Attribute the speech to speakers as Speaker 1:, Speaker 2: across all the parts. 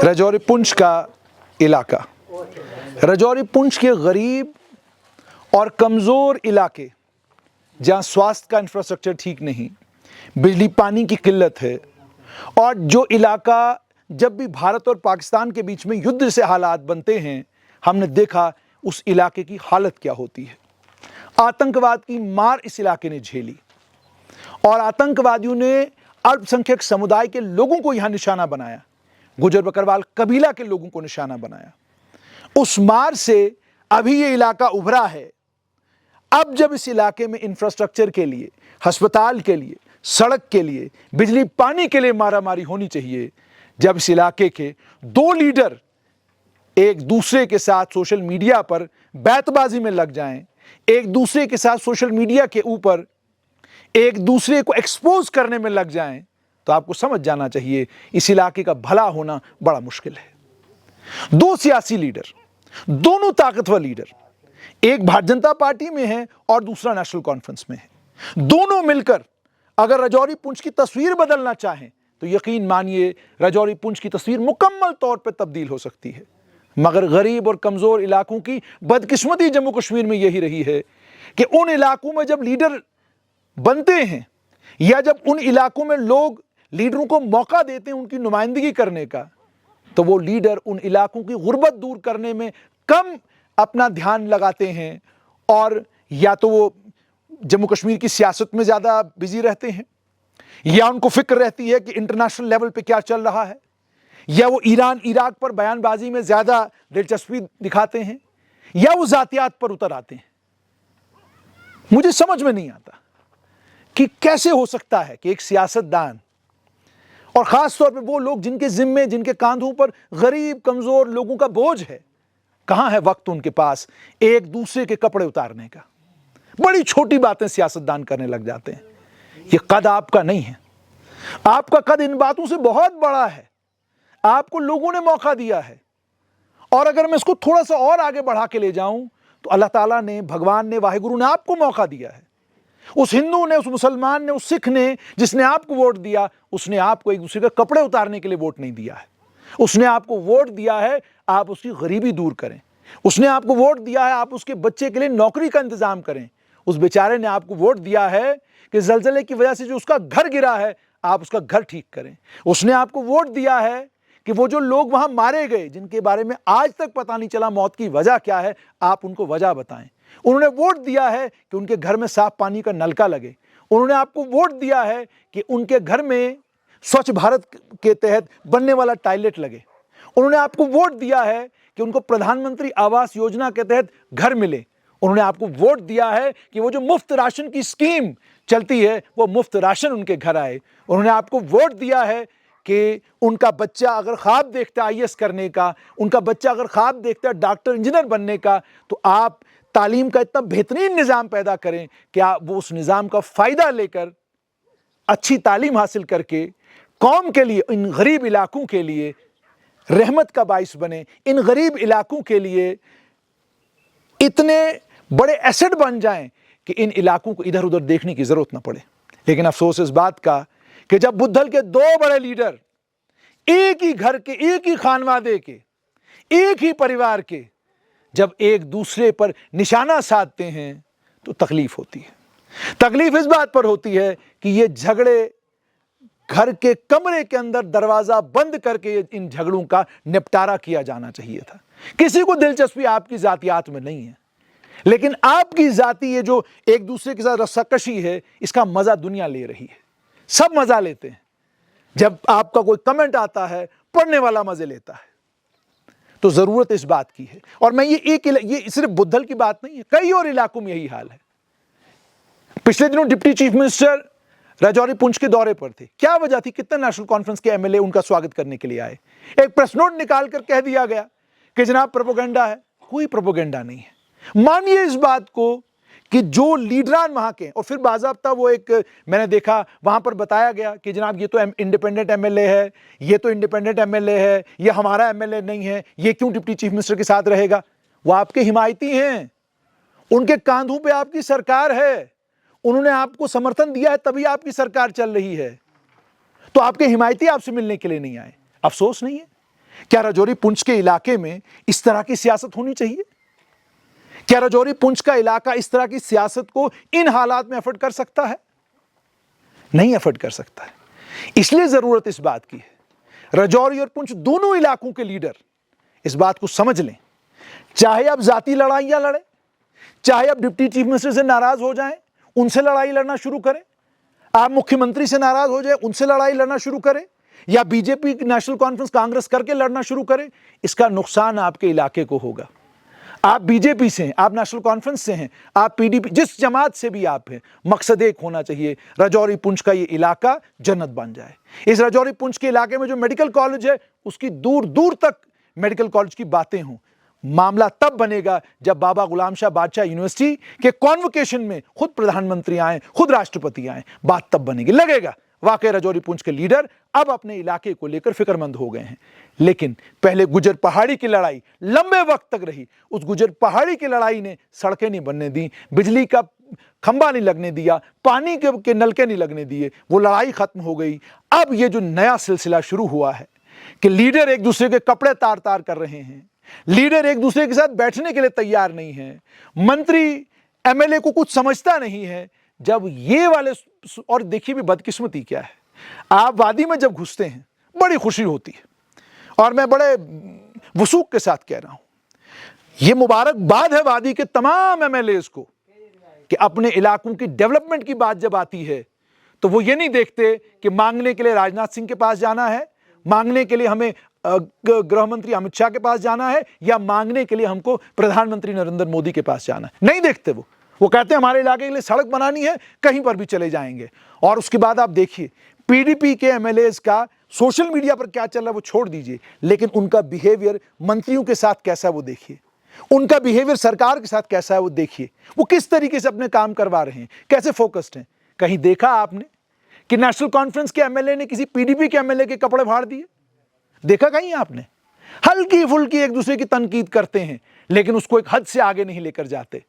Speaker 1: राजौरी पुंछ का इलाका, राजौरी पुंछ के गरीब और कमज़ोर इलाके जहाँ स्वास्थ्य का इंफ्रास्ट्रक्चर ठीक नहीं, बिजली पानी की किल्लत है, और जो इलाका जब भी भारत और पाकिस्तान के बीच में युद्ध से हालात बनते हैं, हमने देखा उस इलाके की हालत क्या होती है। आतंकवाद की मार इस इलाके ने झेली और आतंकवादियों ने अल्पसंख्यक समुदाय के लोगों को यहाँ निशाना बनाया, गुजर बकरवाल कबीला के लोगों को निशाना बनाया। उस मार से अभी ये इलाका उभरा है। अब जब इस इलाके में इंफ्रास्ट्रक्चर के लिए, अस्पताल के लिए, सड़क के लिए, बिजली पानी के लिए मारामारी होनी चाहिए, जब इस इलाके के दो लीडर एक दूसरे के साथ सोशल मीडिया पर बैतबाजी में लग जाएं, एक दूसरे के साथ सोशल मीडिया के ऊपर एक दूसरे को एक्सपोज करने में लग जाएं, तो आपको समझ जाना चाहिए इस इलाके का भला होना बड़ा मुश्किल है। दो सियासी लीडर, दोनों ताकतवर लीडर, एक भारतीय जनता पार्टी में है और दूसरा नेशनल कॉन्फ्रेंस में है। दोनों मिलकर अगर राजौरी पुंछ की तस्वीर बदलना चाहें तो यकीन मानिए राजौरी पुंछ की तस्वीर मुकम्मल तौर पर तब्दील हो सकती है। मगर गरीब और कमजोर इलाकों की बदकिस्मती जम्मू कश्मीर में यही रही है कि उन इलाकों में जब लीडर बनते हैं या जब उन इलाकों में लोग लीडरों को मौका देते हैं उनकी नुमाइंदगी करने का, तो वो लीडर उन इलाकों की गुर्बत दूर करने में कम अपना ध्यान लगाते हैं, और या तो वो जम्मू कश्मीर की सियासत में ज़्यादा बिजी रहते हैं, या उनको फिक्र रहती है कि इंटरनेशनल लेवल पे क्या चल रहा है, या वो ईरान इराक पर बयानबाजी में ज़्यादा दिलचस्पी दिखाते हैं, या वो ज़ातियात पर उतर आते हैं। मुझे समझ में नहीं आता कि कैसे हो सकता है कि एक सियासतदान, और ख़ास तौर पे वो लोग जिनके ज़िम्मे, जिनके कांधों पर गरीब कमज़ोर लोगों का बोझ है, कहाँ है वक्त उनके पास एक दूसरे के कपड़े उतारने का। बड़ी छोटी बातें सियासतदान करने लग जाते हैं। ये कद आपका नहीं है, आपका कद इन बातों से बहुत बड़ा है। आपको लोगों ने मौका दिया है, और अगर मैं इसको थोड़ा सा और आगे बढ़ा के ले जाऊं तो अल्लाह ताला ने, भगवान ने, वाहिगुरु ने आपको मौका दिया है। उस हिंदू ने, उस मुसलमान ने, उस सिख ने जिसने आपको वोट दिया, उसने आपको एक दूसरे के कपड़े उतारने के लिए वोट नहीं दिया है। उसने आपको वोट दिया है आप उसकी गरीबी दूर करें। उसने आपको वोट दिया है आप उसके बच्चे के लिए नौकरी का इंतजाम करें। उस बेचारे ने आपको वोट दिया है कि ज़लज़ले की वजह से जो उसका घर गिरा है आप उसका घर ठीक करें। उसने आपको वोट दिया है कि वो जो लोग वहां मारे गए, जिनके बारे में आज तक पता नहीं चला मौत की वजह क्या है, आप उनको वजह बताएं। उन्होंने वोट दिया है कि उनके घर में साफ पानी का नलका लगे। उन्होंने आपको वोट दिया है कि उनके घर में स्वच्छ भारत के तहत बनने वाला टॉयलेट लगे। उन्होंने आपको वोट दिया है कि उनको प्रधानमंत्री आवास योजना के तहत घर मिले। उन्होंने आपको वोट दिया है कि वो जो मुफ्त राशन की स्कीम चलती है वो मुफ्त राशन उनके घर आए। उन्होंने आपको वोट दिया है कि उनका बच्चा अगर ख्वाब देखता है आईएएस करने का, उनका बच्चा अगर ख्वाब देखता है डॉक्टर इंजीनियर बनने का, तो आप तालीम का इतना बेहतरीन निज़ाम पैदा करें कि आप वो उस निज़ाम का फ़ायदा लेकर अच्छी तालीम हासिल करके कौम के लिए, इन गरीब इलाकों के लिए रहमत का बाइस बने, इन गरीब इलाकों के लिए इतने बड़े एसेट बन जाएं कि इन इलाकों को इधर उधर देखने की ज़रूरत ना पड़े। लेकिन अफसोस इस बात का कि जब बुद्धल के दो बड़े लीडर एक ही घर के, एक ही खानवादे के, एक ही परिवार के, जब एक दूसरे पर निशाना साधते हैं तो तकलीफ होती है। तकलीफ इस बात पर होती है कि ये झगड़े घर के कमरे के अंदर दरवाजा बंद करके इन झगड़ों का निपटारा किया जाना चाहिए था। किसी को दिलचस्पी आपकी जातियात में नहीं है, लेकिन आपकी जाति, ये जो एक दूसरे के साथ रस्साकशी है, इसका मजा दुनिया ले रही है। सब मजा लेते हैं। जब आपका कोई कमेंट आता है, पढ़ने वाला मजे लेता है। तो जरूरत इस बात की है, और मैं ये सिर्फ बुद्धल की बात नहीं है, कई और इलाकों में यही हाल है। पिछले दिनों deputy chief minister Rajouri Poonch के दौरे पर थे। क्या वजह थी? कितने नेशनल कॉन्फ्रेंस के एमएलए उनका स्वागत करने के लिए आए। एक प्रेस नोट निकाल कर कह दिया गया कि जनाब प्रोपेगेंडा है। कोई प्रोपेगेंडा नहीं है। मानिए इस बात को कि जो लीडरान वहां के, और फिर बाज़ाब्ता वो एक मैंने देखा वहां पर बताया गया कि जनाब ये तो इंडिपेंडेंट एमएलए है, ये तो इंडिपेंडेंट एमएलए है, ये हमारा एमएलए नहीं है, ये क्यों डिप्टी चीफ मिनिस्टर के साथ रहेगा। वो आपके हिमायती हैं, उनके कांधों पे आपकी सरकार है, उन्होंने आपको समर्थन दिया है तभी आपकी सरकार चल रही है। तो आपके हिमायती आपसे मिलने के लिए नहीं आए। अफसोस नहीं है क्या राजौरी पुंछ के इलाके में इस तरह की सियासत होनी चाहिए? क्या राजौरी पुंछ का इलाका इस तरह की सियासत को इन हालात में अफोर्ड कर सकता है? नहीं अफोर्ड कर सकता है। इसलिए जरूरत इस बात की है, राजौरी और पुंछ दोनों इलाकों के लीडर इस बात को समझ लें। चाहे आप जाति लड़ाइयां लड़े, चाहे आप डिप्टी चीफ मिनिस्टर से नाराज हो जाएं, उनसे लड़ाई लड़ना शुरू करें, आप मुख्यमंत्री से नाराज हो जाए, उनसे लड़ाई लड़ना शुरू करें, या बीजेपी नेशनल कॉन्फ्रेंस कांग्रेस करके लड़ना शुरू करें, इसका नुकसान आपके इलाके को होगा। आप बीजेपी से हैं, आप नेशनल कॉन्फ्रेंस से हैं, आप पीडीपी, जिस जमात से भी आप हैं, मकसद एक होना चाहिए, राजौरी पुंछ का ये इलाका जन्नत बन जाए। इस राजौरी पुंछ के इलाके में जो मेडिकल कॉलेज है, उसकी दूर दूर तक मेडिकल कॉलेज की बातें हों। मामला तब बनेगा जब बाबा गुलाम शाह बादशाह यूनिवर्सिटी के कॉन्वोकेशन में खुद प्रधानमंत्री आए, खुद राष्ट्रपति आए, बात तब बनेगी। लगेगा वाकई राजौरी पुंछ के लीडर अब अपने इलाके को लेकर फिक्रमंद हो गए हैं। लेकिन पहले गुजर पहाड़ी की लड़ाई लंबे वक्त तक रही। उस गुजर पहाड़ी की लड़ाई ने सड़कें नहीं बनने दी, बिजली का खंबा नहीं लगने दिया, पानी के नलके नहीं लगने दिए, वो लड़ाई खत्म हो गई। अब ये जो नया सिलसिला शुरू हुआ है कि लीडर एक दूसरे के कपड़े तार तार कर रहे हैं, लीडर एक दूसरे के साथ बैठने के लिए तैयार नहीं है, मंत्री एमएलए को कुछ समझता नहीं है। जब ये वाले, और देखिए भी बदकिस्मती क्या है, आप वादी में जब घुसते हैं बड़ी खुशी होती है, और मैं बड़े वसूख के साथ कह रहा हूं, ये मुबारकबाद है वादी के तमाम एमएलएज को कि अपने इलाकों की डेवलपमेंट की बात जब आती है तो वो ये नहीं देखते कि मांगने के लिए राजनाथ सिंह के पास जाना है, मांगने के लिए हमें गृह मंत्री अमित शाह के पास जाना है, या मांगने के लिए हमको प्रधानमंत्री नरेंद्र मोदी के पास जाना है। नहीं देखते वो कहते हैं हमारे इलाके के लिए सड़क बनानी है, कहीं पर भी चले जाएंगे। और उसके बाद आप देखिए पीडीपी के एमएलएज का सोशल मीडिया पर क्या चल रहा है वो छोड़ दीजिए, लेकिन उनका बिहेवियर मंत्रियों के साथ कैसा है वो देखिए, उनका बिहेवियर सरकार के साथ कैसा है वो देखिए, वो किस तरीके से अपने काम करवा रहे हैं, कैसे फोकस्ड हैं। कहीं देखा आपने कि नेशनल कॉन्फ्रेंस के एमएलए ने किसी पीडीपी के एमएलए के कपड़े फाड़ दिए? देखा कहीं आपने? हल्की फुल्की एक दूसरे की तनकीद करते हैं, लेकिन उसको एक हद से आगे नहीं लेकर जाते।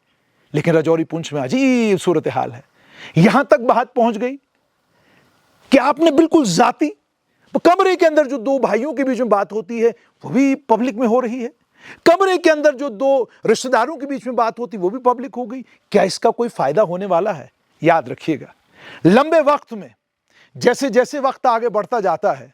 Speaker 1: लेकिन राजौरी पुंछ में अजीब सूरत हाल है। यहां तक बात पहुंच गई कि आपने बिल्कुल जाति, कमरे के अंदर जो दो भाइयों के बीच में बात होती है वो भी पब्लिक में हो रही है, कमरे के अंदर जो दो रिश्तेदारों के बीच में बात होती वो भी पब्लिक हो गई। क्या इसका कोई फायदा होने वाला है? याद रखिएगा, लंबे वक्त में जैसे जैसे वक्त आगे बढ़ता जाता है,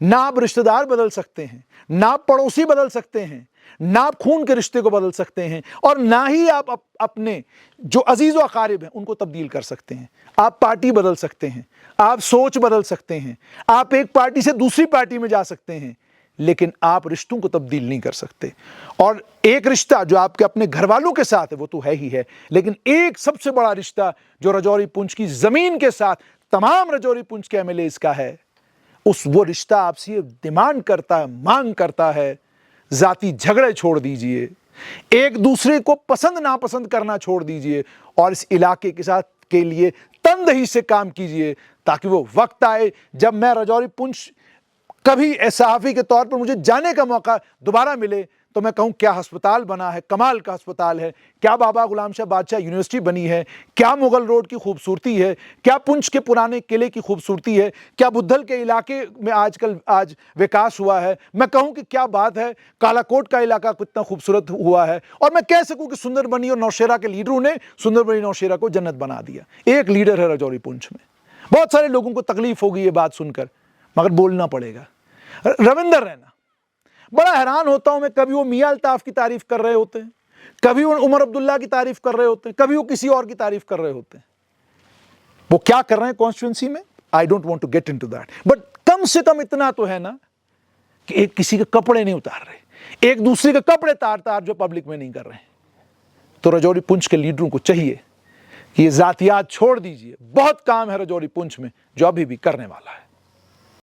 Speaker 1: ना आप रिश्तेदार बदल सकते हैं, ना आप पड़ोसी बदल सकते हैं, ना आप खून के रिश्ते को बदल सकते हैं, और ना ही आप अपने जो अजीज व अकारिब हैं उनको तब्दील कर सकते हैं। आप पार्टी बदल सकते हैं, आप सोच बदल सकते हैं, आप एक पार्टी से दूसरी पार्टी में जा सकते हैं, लेकिन आप रिश्तों को तब्दील नहीं कर सकते। और एक रिश्ता जो आपके अपने घर वालों के साथ है वो तो है ही है, लेकिन एक सबसे बड़ा रिश्ता जो राजौरी पुंछ की जमीन के साथ तमाम राजौरी पुंछ के एमएलए का है, वो रिश्ता आपसे डिमांड करता है, मांग करता है, जाति झगड़े छोड़ दीजिए, एक दूसरे को पसंद नापसंद करना छोड़ दीजिए, और इस इलाके के साथ के लिए तनदेही से काम कीजिए, ताकि वो वक्त आए जब मैं राजौरी पुंछ कभी सहाफ़ी के तौर पर मुझे जाने का मौका दोबारा मिले तो मैं कहूँ क्या अस्पताल बना है, कमाल का अस्पताल है, क्या बाबा गुलाम शाह बादशाह यूनिवर्सिटी बनी है, क्या मुगल रोड की खूबसूरती है, क्या पुंछ के पुराने किले की खूबसूरती है, क्या बुद्धल के इलाके में आज विकास हुआ है। मैं कहूँ कि क्या बात है, कालाकोट का इलाका कितना खूबसूरत हुआ है, और मैं कह सकूँ कि सुंदरबनी और नौशेरा के लीडरों ने सुंदरबनी नौशेरा को जन्नत बना दिया। एक लीडर है राजौरी पुंछ में। बहुत सारे लोगों को तकलीफ होगी ये बात सुनकर, मगर बोलना पड़ेगा। रविंदर रैना, बड़ा हैरान होता हूं मैं, कभी वो मियां अल्ताफ की तारीफ कर रहे होते हैं, कभी वो उमर अब्दुल्ला की तारीफ कर रहे होते हैं, कभी वो किसी और की तारीफ कर रहे होते हैं। वो क्या कर रहे हैं कॉन्स्टिट्यूंसी में, I don't want to get into that, but कम से कम इतना तो है ना कि एक किसी के कपड़े नहीं उतार रहे, एक दूसरे के कपड़े तार तार जो पब्लिक में नहीं कर रहे हैं। तो राजौरी पुंछ के लीडरों को चाहिए कि ये जातियात छोड़ दीजिए, बहुत काम है राजौरी पुंछ में जो अभी भी करने वाला है।